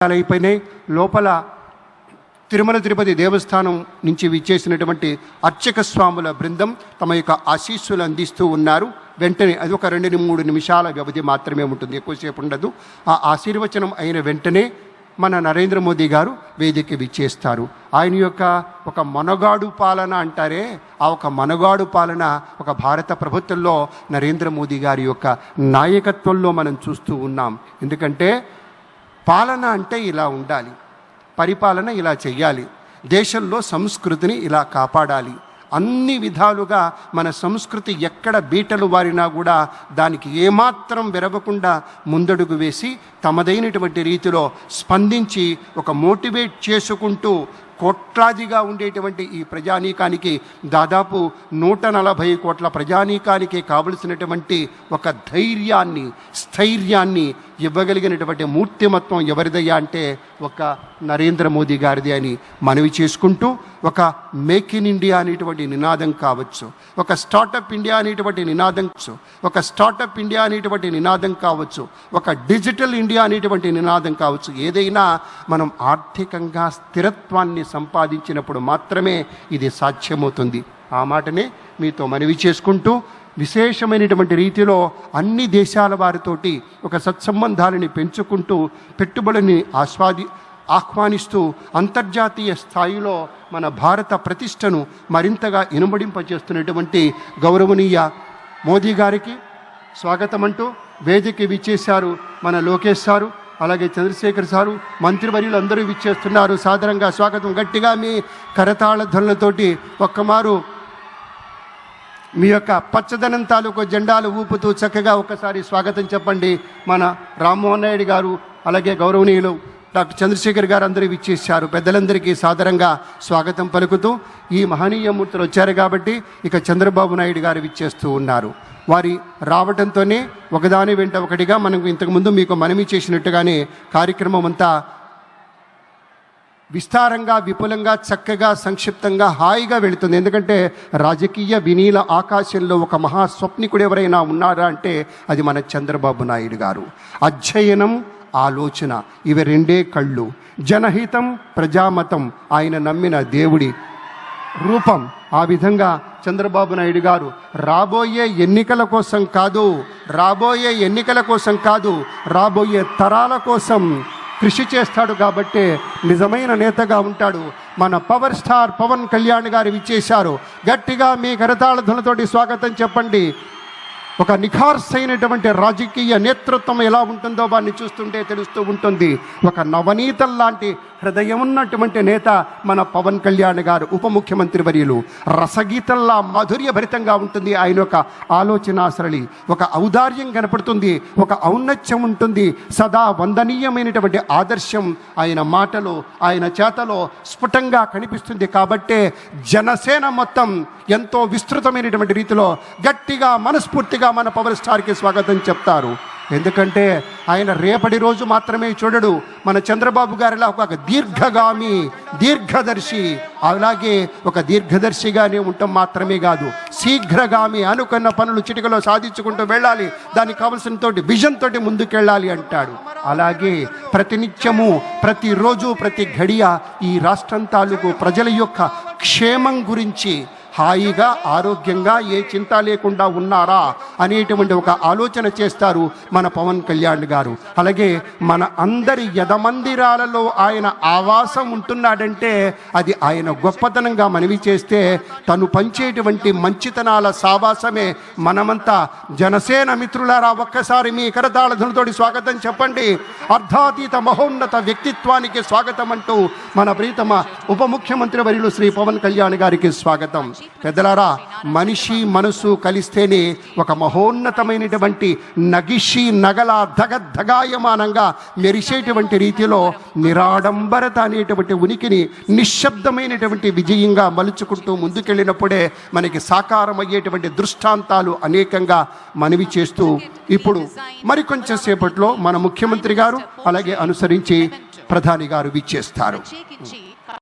అయిపోయినాయి. లోపల తిరుమల తిరుపతి దేవస్థానం నుంచి విచ్చేసినటువంటి అర్చక స్వాముల బృందం తమ యొక్క ఆశీస్సులు అందిస్తూ ఉన్నారు. వెంటనే అది ఒక 2-3 నిమిషాల వ్యవధి మాత్రమే ఉంటుంది, ఎక్కువసేపు ఉండదు. ఆ ఆశీర్వచనం అయిన వెంటనే మన నరేంద్ర మోదీ గారు వేదిక విచ్చేస్తారు. ఆయన యొక్క ఒక మనగాడు పాలన అంటారే, ఆ ఒక మనగాడు పాలన ఒక భారత ప్రభుత్వంలో నరేంద్ర మోదీ గారి యొక్క నాయకత్వంలో మనం చూస్తూ ఉన్నాం. ఎందుకంటే పాలన అంటే ఇలా ఉండాలి, పరిపాలన ఇలా చెయ్యాలి, దేశంలో సంస్కృతిని ఇలా కాపాడాలి. అన్ని విధాలుగా మన సంస్కృతి ఎక్కడ బీటలు వారినా కూడా దానికి ఏమాత్రం విరవకుండా ముందడుగు వేసి తమదైనటువంటి రీతిలో స్పందించి ఒక మోటివేట్ చేసుకుంటూ కోట్లాదిగా ఉండేటువంటి ఈ ప్రజానీకానికి దాదాపు 140 కోట్ల ప్రజానీకానికి కావలసినటువంటి ఒక ధైర్యాన్ని, స్థైర్యాన్ని ఇవ్వగలిగినటువంటి మూర్తిమత్వం ఎవరిదయ్యా అంటే ఒక నరేంద్ర మోదీ గారిది అని మనవి చేసుకుంటూ, ఒక మేక్ ఇన్ ఇండియా అనేటువంటి నినాదం కావచ్చు, ఒక స్టార్టప్ ఇండియా అనేటువంటి నినాదం కావచ్చు, ఒక స్టార్టప్ ఇండియా అనేటువంటి నినాదం కావచ్చు, ఒక డిజిటల్ ఇండియా అనేటువంటి నినాదం కావచ్చు, ఏదైనా మనం ఆర్థికంగా స్థిరత్వాన్ని సంపాదించినప్పుడు మాత్రమే ఇది సాధ్యమవుతుంది. ఆ మాటనే మీతో మనవి చేసుకుంటూ, విశేషమైనటువంటి రీతిలో అన్ని దేశాల వారితోటి ఒక సత్సంబంధాలని పెంచుకుంటూ పెట్టుబడిని ఆహ్వానిస్తూ అంతర్జాతీయ స్థాయిలో మన భారత ప్రతిష్టను మరింతగా ఇనుమడింపచేస్తున్నటువంటి గౌరవనీయ మోదీ గారికి స్వాగతం అంటూ వేదిక విచ్చేశారు మన లోకేష్ సారు, అలాగే చంద్రశేఖర్ సారు, మంత్రివర్యులు అందరూ విచ్చేస్తున్నారు. సాదరంగా స్వాగతం. గట్టిగా మీ కరతాళ ధ్వనులతోటి ఒక్కమారు మీ యొక్క పచ్చదనం తాలూకు జెండాలు ఊపుతూ చక్కగా ఒక్కసారి స్వాగతం చెప్పండి. మన రామ్మోహన్ నాయుడు గారు, అలాగే గౌరవనీయులు డాక్టర్ చంద్రశేఖర్ గారు అందరూ విచ్చేశారు. పెద్దలందరికీ సాదరంగా స్వాగతం పలుకుతూ ఈ మహనీయ మూర్తులు వచ్చారు కాబట్టి ఇక చంద్రబాబు నాయుడు గారు విచ్చేస్తూ ఉన్నారు. వారి రావడంతోనే ఒకదాని వెంట ఒకటిగా మనం ఇంతకుముందు మీకు మనవి చేసినట్టుగానే కార్యక్రమం అంతా విస్తారంగా, విపులంగా, చక్కగా, సంక్షిప్తంగా, హాయిగా వెళుతుంది. ఎందుకంటే రాజకీయ వినీల ఆకాశంలో ఒక మహాస్వప్నికుడు ఎవరైనా ఉన్నారా అంటే అది మన చంద్రబాబు నాయుడు గారు. అధ్యయనం, ఆలోచన, ఇవి రెండే కళ్ళు. జనహితం, ప్రజామతం, ఆయన నమ్మిన దేవుడి రూపం. ఆ విధంగా చంద్రబాబు నాయుడు గారు రాబోయే ఎన్నికల కోసం కాదు, రాబోయే తరాల కోసం కృషి చేస్తాడు. కాబట్టే నిజమైన నేతగా ఉంటాడు. మన పవర్ స్టార్ పవన్ కళ్యాణ్ గారు విచ్చేశారు. గట్టిగా మీ కరతాళ ధ్వనులతోటి స్వాగతం చెప్పండి. ఒక నిఖార్సైనటువంటి రాజకీయ నేతృత్వం ఎలా ఉంటుందో వారిని చూస్తుంటే తెలుస్తూ ఉంటుంది. ఒక నవనీతం లాంటి హృదయం ఉన్నటువంటి నేత మన పవన్ కళ్యాణ్ గారు, ఉప ముఖ్యమంత్రి వర్యులు. రసగీతంలా మాధుర్యభరితంగా ఉంటుంది ఆయన యొక్క ఆలోచన సరళి. ఒక ఔదార్యం కనపడుతుంది, ఒక ఔన్నత్యం ఉంటుంది. సదా వందనీయమైనటువంటి ఆదర్శం ఆయన మాటలో, ఆయన చేతలో స్ఫుటంగా కనిపిస్తుంది. కాబట్టే జనసేన మొత్తం ఎంతో విస్తృతమైనటువంటి రీతిలో గట్టిగా, మనస్ఫూర్తిగా మన పవర్ స్టార్కి స్వాగతం చెప్తారు. ఎందుకంటే ఆయన రేపటి రోజు మాత్రమే చూడడు. మన చంద్రబాబు గారిలా ఒక దీర్ఘగామి, దీర్ఘదర్శి. అలాగే ఒక దీర్ఘదర్శిగానే ఉండటం మాత్రమే కాదు, శీఘ్రగామి. అనుకున్న పనులు చిటికలో సాధించుకుంటూ వెళ్ళాలి, దానికి కావలసిన విజన్ తోటి ముందుకెళ్ళాలి అంటాడు. అలాగే ప్రతినిత్యము, ప్రతిరోజు, ప్రతి ఘడియ ఈ రాష్ట్రం తాలూకు ప్రజల యొక్క క్షేమం గురించి హాయిగా, ఆరోగ్యంగా, ఏ చింత లేకుండా ఉన్నారా అనేటువంటి ఒక ఆలోచన చేస్తారు మన పవన్ కళ్యాణ్ గారు. అలాగే మన అందరి యదమందిరాలలో ఆయన ఆవాసం ఉంటున్నాడంటే అది ఆయన గొప్పతనంగా మనవి చేస్తే, తను పంచేటువంటి మంచితనాల సావాసమే. మనమంతా జనసేన మిత్రులారా ఒక్కసారి మీ కరతాళ ధ్వనులతోటి స్వాగతం చెప్పండి. అర్ధాతీత మహోన్నత వ్యక్తిత్వానికి స్వాగతం అంటూ మన ప్రీతమ ఉప ముఖ్యమంత్రి వర్యులు శ్రీ పవన్ కళ్యాణ్ గారికి స్వాగతం. పెద్దలారా, మనిషి మనసు కలిస్తేనే ఒక మహోన్నతమైనటువంటి నగిషి నగల ధగాయమానంగా మెరిసేటువంటి రీతిలో నిరాడంబరత అనేటువంటి ఉనికిని నిశ్శబ్దమైనటువంటి విజయంగా మలుచుకుంటూ ముందుకెళ్ళినప్పుడే మనకి సాకారం అయ్యేటువంటి దృష్టాంతాలు అనేకంగా మనవి చేస్తూ, ఇప్పుడు మరికొంచెం సేపట్లో మన ముఖ్యమంత్రి గారు, అలాగే అనుసరించి ప్రధాని గారు విచ్చేస్తారు.